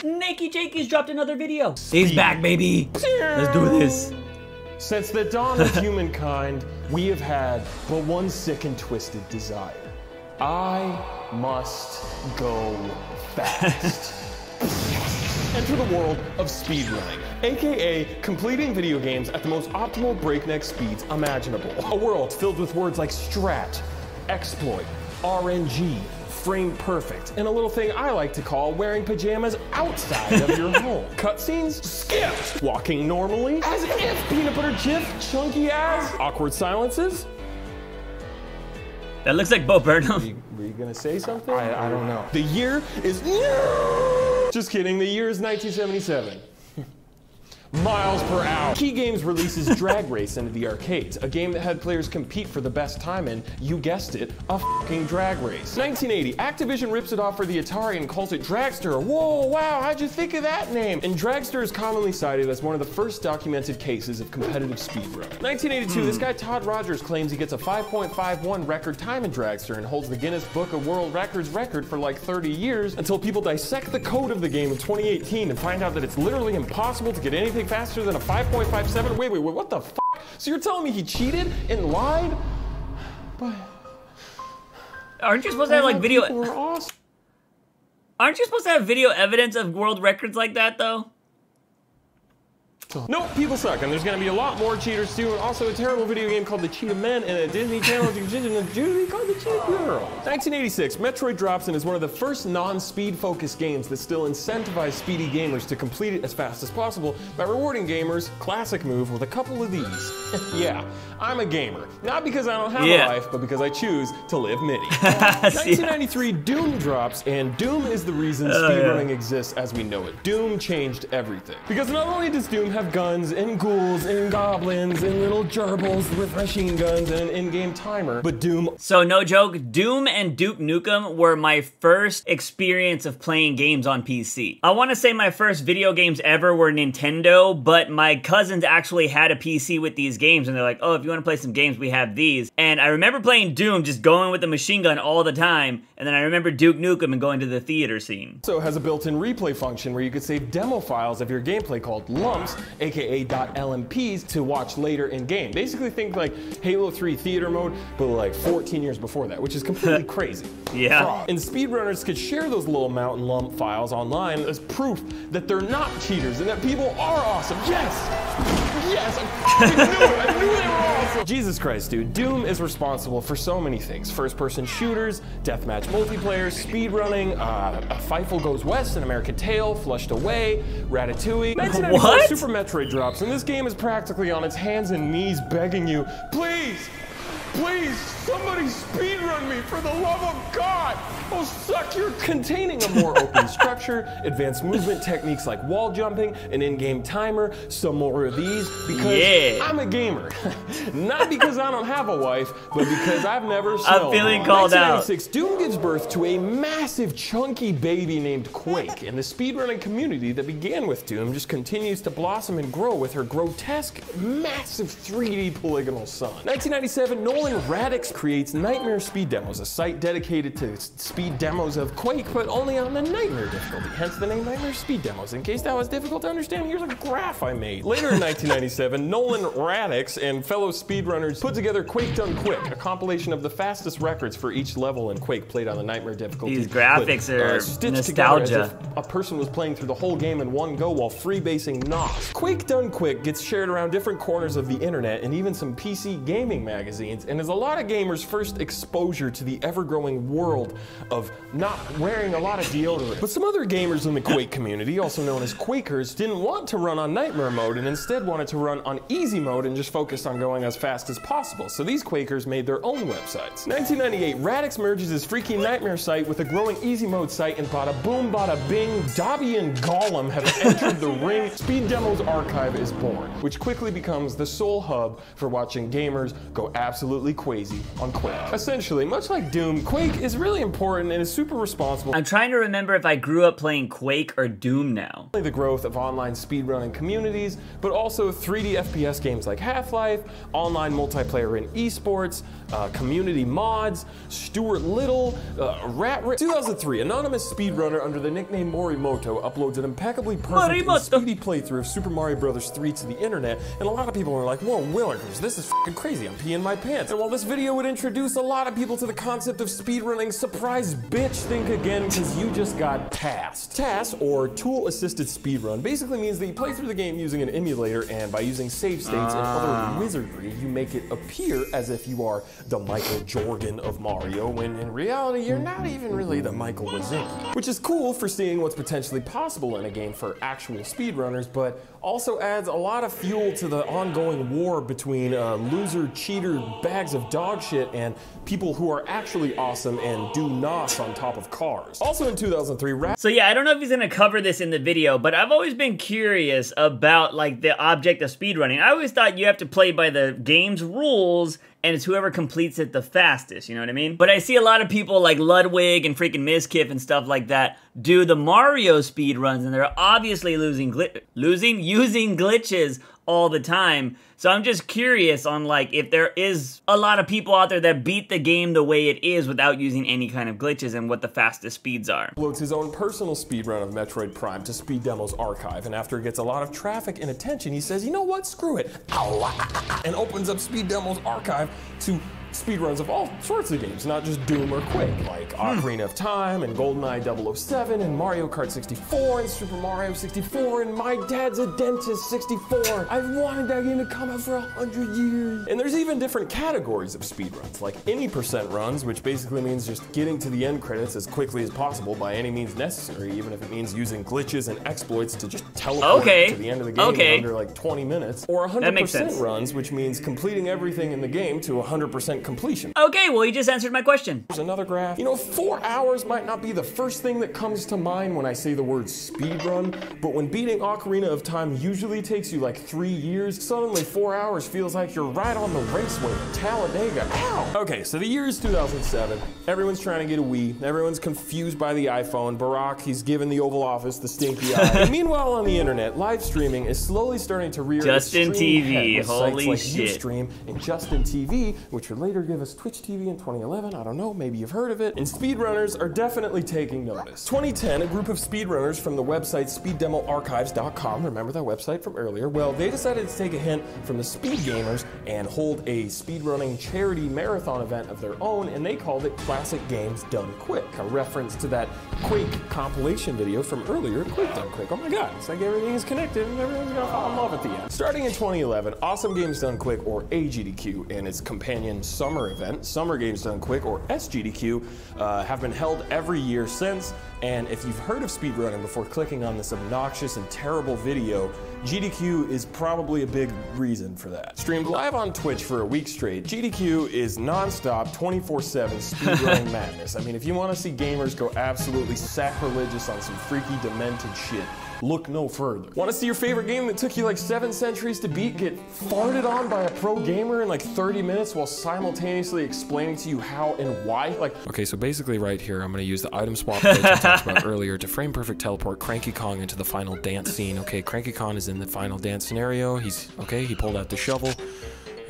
NakeyJakey's dropped another video. He's back, baby. Let's do this. Since the dawn of humankind, we have had but one sick and twisted desire. I must go fast. Enter the world of speedrunning, aka completing video games at the most optimal breakneck speeds imaginable. A world filled with words like strat, exploit, RNG, frame perfect, and a little thing I like to call wearing pajamas outside of your home. Cutscenes? Skipped. Walking normally? As if. Peanut butter chip? Chunky as? Awkward silences? That looks like Bo Burnham. Were you gonna say something? I don't know. The year is... Just kidding, the year is 1977. Miles per hour. Key Games releases Drag Race into the arcades, a game that had players compete for the best time in, you guessed it, a fucking drag race. 1980, Activision rips it off for the Atari and calls it Dragster. Whoa, wow, how'd you think of that name? And Dragster is commonly cited as one of the first documented cases of competitive speedrun. 1982, this guy Todd Rogers claims he gets a 5.51 record time in Dragster and holds the Guinness Book of World Records record for like 30 years until people dissect the code of the game in 2018 and find out that it's literally impossible to get anything faster than a 5.57. Wait, what the f? So you're telling me he cheated and lied? But aren't you supposed to have like video? Awesome. Aren't you supposed to have video evidence of world records like that though? Nope, people suck, and there's gonna be a lot more cheaters too, and also a terrible video game called The Cheetah Men, and a Disney Channel Judy called The Cheetah Girl. 1986, Metroid drops and is one of the first non-speed focused games that still incentivize speedy gamers to complete it as fast as possible by rewarding gamers, classic move, with a couple of these. Yeah, I'm a gamer. Not because I don't have a life, but because I choose to live mini. 1993, Doom drops, and Doom is the reason speedrunning exists as we know it. Doom changed everything. Because not only does Doom have guns and ghouls and goblins and little gerbils with machine guns and an in-game timer, but Doom... So no joke, Doom and Duke Nukem were my first experience of playing games on PC. I want to say my first video games ever were Nintendo, but my cousins actually had a PC with these games, and they're like, oh, if you want to play some games, we have these. And I remember playing Doom, just going with the machine gun all the time, and then I remember Duke Nukem and going to the theater scene. So it has a built-in replay function where you could save demo files of your gameplay called lumps, aka .lmps, to watch later in game. Basically think like Halo 3 theater mode, but like 14 years before that, which is completely crazy. Yeah. And speedrunners could share those little mountain lump files online as proof that they're not cheaters and that people are awesome. Yes! Yes! I knew it! I knew they were awesome! Jesus Christ, dude. Doom is responsible for so many things. First-person shooters, deathmatch multiplayer, speedrunning, A Fifle Goes West, An American Tale, Flushed Away, Ratatouille. 1994 Super Metroid drops, and this game is practically on its hands and knees begging you, please, please, somebody speedrun me for the love of God! Oh, suck your... Containing a more open structure, advanced movement techniques like wall jumping, an in-game timer, some more of these, because I'm a gamer. Not because I don't have a wife, but because I've never smelled. I'm feeling called out. 1996, Doom gives birth to a massive chunky baby named Quake, and the speedrunning community that began with Doom just continues to blossom and grow with her grotesque, massive 3D polygonal son. 1997, Nolan Radix creates Nightmare Speed Demos, a site dedicated to speed demos of Quake, but only on the Nightmare difficulty, hence the name Nightmare Speed Demos. In case that was difficult to understand, here's a graph I made. Later in 1997, Nolan Radix and fellow speedrunners put together Quake Done Quick, a compilation of the fastest records for each level in Quake played on the Nightmare difficulty. These graphics are nostalgia. As if a person was playing through the whole game in one go while freebasing NOS. Quake Done Quick gets shared around different corners of the internet and even some PC gaming magazines, and is a lot of gamers' first exposure to the ever-growing world of not wearing a lot of deodorant. But some other gamers in the Quake community, also known as Quakers, didn't want to run on Nightmare mode and instead wanted to run on easy mode and just focused on going as fast as possible. So these Quakers made their own websites. 1998, Radix merges his freaky Nightmare site with a growing easy mode site, and bada boom, bada bing, Dobby and Gollum have entered the ring. Speed Demos Archive is born, which quickly becomes the sole hub for watching gamers go absolutely absolutely crazy on Quake. Essentially, much like Doom, Quake is really important and is super responsible. I'm trying to remember if I grew up playing Quake or Doom now. The growth of online speedrunning communities, but also 3D FPS games like Half-Life, online multiplayer in esports, community mods, Stuart Little, Rat Race. 2003, anonymous speedrunner under the nickname Morimoto uploads an impeccably perfect and speedy playthrough of Super Mario Bros. 3 to the internet, and a lot of people are like, whoa, Willikers, this is f***ing crazy, I'm peeing my pants. And while this video would introduce a lot of people to the concept of speedrunning, surprise bitch, think again, because you just got TAS. TAS, or Tool-Assisted Speedrun, basically means that you play through the game using an emulator, and by using save states and other wizardry, you make it appear as if you are the Michael Jordan of Mario, when in reality, you're not even really the Michael Wazicki. Which is cool for seeing what's potentially possible in a game for actual speedrunners, but also adds a lot of fuel to the ongoing war between loser, cheater, bags of dog shit and people who are actually awesome and do NOS on top of cars. Also in 2003, So yeah, I don't know if he's gonna cover this in the video, but I've always been curious about like the object of speedrunning. I always thought you have to play by the game's rules and it's whoever completes it the fastest, you know what I mean? But I see a lot of people like Ludwig and freaking Miskiff and stuff like that do the Mario speedruns, and they're obviously using glitches all the time. So I'm just curious on like if there is a lot of people out there that beat the game the way it is without using any kind of glitches and what the fastest speeds are. Uploads his own personal speedrun of Metroid Prime to Speed Demo's archive, and after it gets a lot of traffic and attention, he says, you know what, screw it, and opens up Speed Demo's archive to speedruns of all sorts of games, not just Doom or Quake, like Ocarina of Time and GoldenEye 007 and Mario Kart 64 and Super Mario 64 and My Dad's a Dentist 64. I've wanted that game to come out for 100 years. And there's even different categories of speedruns, like any percent runs, which basically means just getting to the end credits as quickly as possible by any means necessary, even if it means using glitches and exploits to just teleport to the end of the game in under like 20 minutes. Or 100% runs, which means completing everything in the game to 100% completion. Okay, well, you just answered my question. There's another graph. You know, 4 hours might not be the first thing that comes to mind when I say the word speedrun, but when beating Ocarina of Time usually takes you like 3 years, suddenly 4 hours feels like you're right on the raceway at Talladega. Ow! Okay, so the year is 2007. Everyone's trying to get a Wii. Everyone's confused by the iPhone. Barack, he's given the Oval Office the stinky eye. And meanwhile, on the internet, live streaming is slowly starting to rear Justin TV, holy like shit. Ustream and Justin TV, which would later give us Twitch TV in 2011. I don't know, maybe you've heard of it. And speedrunners are definitely taking notice. 2010, a group of speedrunners from the website speeddemoarchives.com, remember that website from earlier? Well, they decided to take a hint from the speed gamers and hold a speedrunning charity marathon event of their own, and they called it Classic Games Done Quick, a reference to that Quake compilation video from earlier, Quake Done Quick. Oh my god, it's like everything is connected and everyone's gonna fall in love at the end. Starting in 2011, Awesome Games Done Quick, or AGDQ, and its companion summer event, Summer Games Done Quick, or SGDQ, have been held every year since. And if you've heard of speedrunning before clicking on this obnoxious and terrible video, GDQ is probably a big reason for that. Streamed live on Twitch for a week straight, GDQ is non-stop, 24/7 speedrunning madness. I mean, if you want to see gamers go absolutely sacrilegious on some freaky, demented shit, look no further. Want to see your favorite game that took you like 7 centuries to beat get farted on by a pro gamer in like 30 minutes while simultaneously explaining to you how and why? Like, okay, so basically right here, I'm going to use the item swap approach I talked about earlier to frame perfect teleport Cranky Kong into the final dance scene. Okay, Cranky Kong is in the final dance scenario. He pulled out the shovel.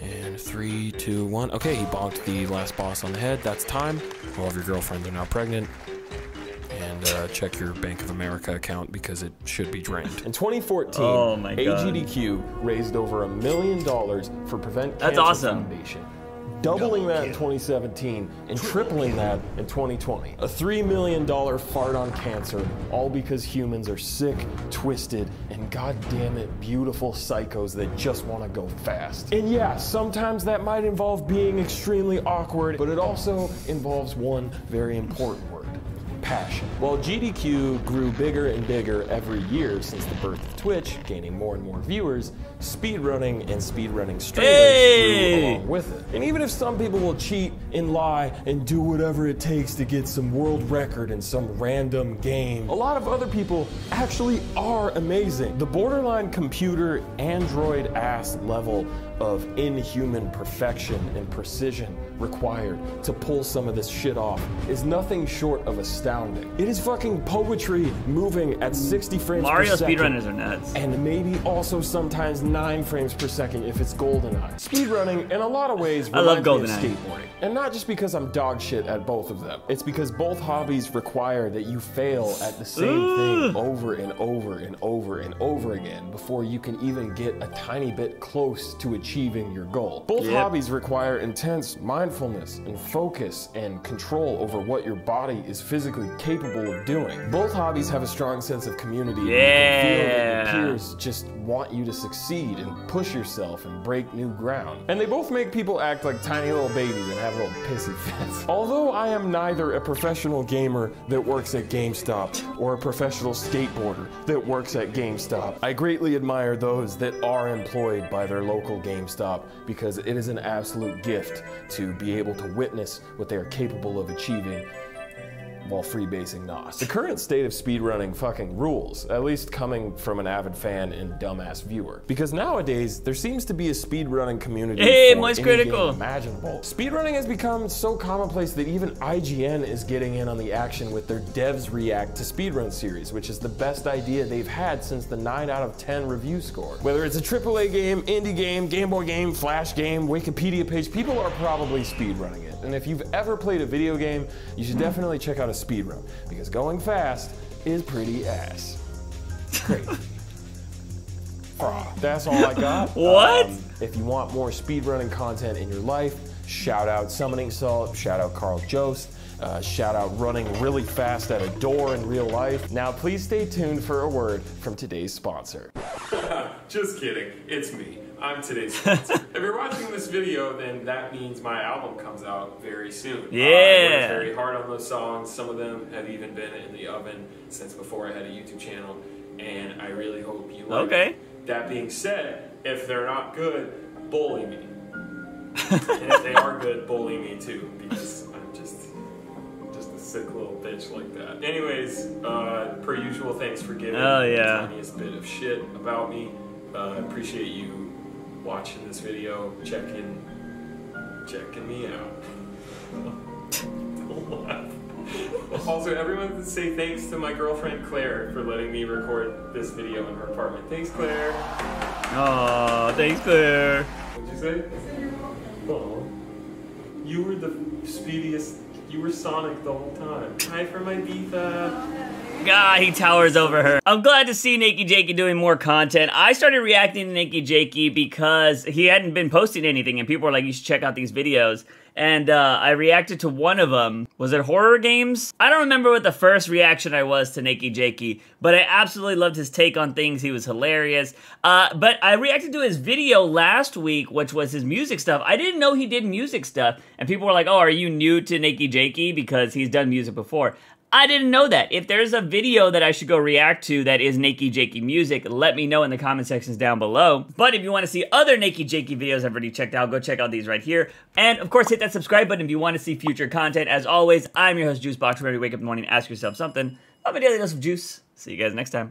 And 3, 2, 1. Okay, he bonked the last boss on the head. That's time. All of your girlfriends are now pregnant. And check your Bank of America account because it should be drained. In 2014, AGDQ raised over $1 million for Prevent Cancer Foundation, doubling that in 2017 and tripling that in 2020. A $3 million fart on cancer, all because humans are sick, twisted, and goddammit beautiful psychos that just want to go fast. And yeah, sometimes that might involve being extremely awkward, but it also involves one very important word. passion. While GDQ grew bigger and bigger every year since the birth of Twitch, gaining more and more viewers, speedrunning and speedrunning streamers grew along with it. And even if some people will cheat and lie and do whatever it takes to get some world record in some random game, a lot of other people actually are amazing. The borderline computer android ass level of inhuman perfection and precision required to pull some of this shit off is nothing short of astounding. It is fucking poetry moving at 60 frames per second. Mario speedrunners are nuts. And maybe also sometimes 9 frames per second if it's GoldenEye. Speedrunning, in a lot of ways, reminds me of skateboarding. And not just because I'm dog shit at both of them. It's because both hobbies require that you fail at the same thing over and over and over and over again before you can even get a tiny bit close to achieving your goal. Both hobbies require intense mindfulness and focus and control over what your body is physically capable of doing. Both hobbies have a strong sense of community. You can feel that your peers just want you to succeed and push yourself and break new ground. And they both make people act like tiny little babies and have little pissy fits. Although I am neither a professional gamer that works at GameStop or a professional skateboarder that works at GameStop, I greatly admire those that are employed by their local GameStop because it is an absolute gift to be able to witness what they are capable of achieving while freebasing NOS. The current state of speedrunning fucking rules, at least coming from an avid fan and dumbass viewer. Because nowadays, there seems to be a speedrunning community for any game imaginable. Speedrunning has become so commonplace that even IGN is getting in on the action with their Devs React to Speedrun series, which is the best idea they've had since the 9 out of 10 review score. Whether it's a AAA game, indie game, Game Boy game, Flash game, Wikipedia page, people are probably speedrunning it. And if you've ever played a video game, you should definitely check out a speedrun, because going fast is pretty ass. Great. That's all I got. What? If you want more speedrunning content in your life, shout out Summoning Salt, shout out Carl Jost, shout out running really fast at a door in real life. Now please stay tuned for a word from today's sponsor. Just kidding, it's me. I'm today's sponsor. If you're watching this video, then that means my album comes out very soon. Yeah. I worked very hard on those songs. Some of them have even been in the oven since before I had a YouTube channel, and I really hope you like it. That being said, if they're not good, bully me. And if they are good, bully me too, because I'm just a sick little bitch like that. Anyways, per usual, thanks for giving the tiniest bit of shit about me. Appreciate you watching this video, checking me out. Don't laugh. Also, everyone would say thanks to my girlfriend Claire for letting me record this video in her apartment. Thanks, Claire. Oh, thanks, Claire. What'd you say? Oh, you were the speediest. You were Sonic the whole time. Hi from Ibiza. God, he towers over her. I'm glad to see NakeyJakey doing more content. I started reacting to NakeyJakey because he hadn't been posting anything, and people were like, you should check out these videos. And I reacted to one of them. Was it horror games? I don't remember what the first reaction I was to NakeyJakey, but I absolutely loved his take on things. He was hilarious. But I reacted to his video last week, which was his music stuff. I didn't know he did music stuff, and people were like, oh, are you new to NakeyJakey because he's done music before? I didn't know that. If there's a video that I should go react to that is NakeyJakey music, let me know in the comment sections down below. But if you want to see other NakeyJakey videos I've already checked out, go check out these right here. And of course, hit that subscribe button if you want to see future content. As always, I'm your host, JUICEbox, where you wake up in the morning and ask yourself something. I'm a daily dose of juice. See you guys next time.